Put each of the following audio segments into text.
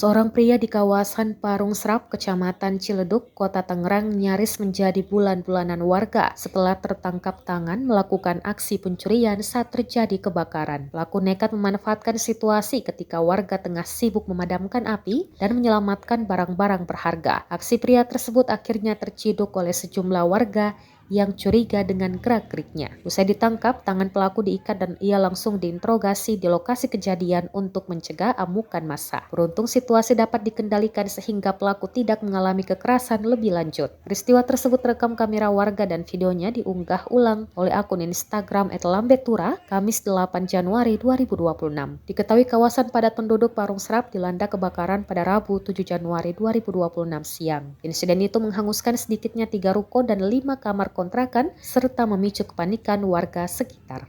Seorang pria di kawasan Parung Serap, Kecamatan Ciledug, Kota Tangerang nyaris menjadi bulan-bulanan warga setelah tertangkap tangan melakukan aksi pencurian saat terjadi kebakaran. Pelaku nekat memanfaatkan situasi ketika warga tengah sibuk memadamkan api dan menyelamatkan barang-barang berharga. Aksi pria tersebut akhirnya terciduk oleh sejumlah warga yang curiga dengan gerak-geriknya. Usai ditangkap, tangan pelaku diikat dan ia langsung diinterogasi di lokasi kejadian untuk mencegah amukan massa. Beruntung situasi dapat dikendalikan sehingga pelaku tidak mengalami kekerasan lebih lanjut. Peristiwa tersebut terekam kamera warga dan videonya diunggah ulang oleh akun Instagram @lambetura Kamis 8 Januari 2026. Diketahui kawasan padat penduduk Parung Serap dilanda kebakaran pada Rabu 7 Januari 2026 siang. Insiden itu menghanguskan sedikitnya 3 ruko dan 5 kamar kontrakan serta memicu kepanikan warga sekitar.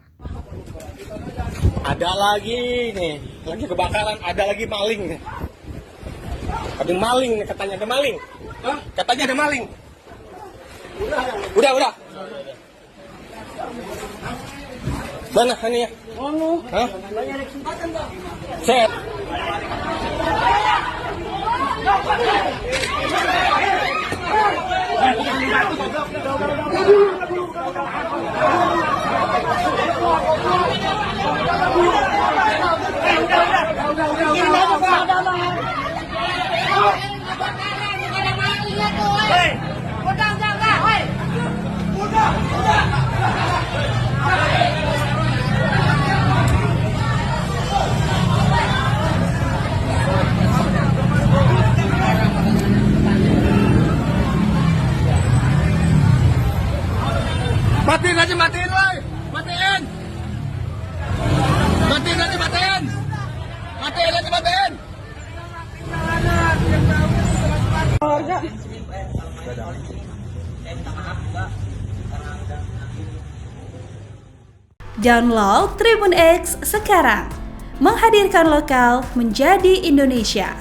Ada lagi nih, lagi kebakaran, ada lagi maling nih. Ada maling nih, katanya ada maling. Hah? Katanya ada maling. Udah. Mana ini ya? Hah? Set. Matiin aja, matiin woy. Matiin. Matiin aja, matiin. Matiin aja, matiin. Download Tribun X sekarang, menghadirkan lokal menjadi Indonesia.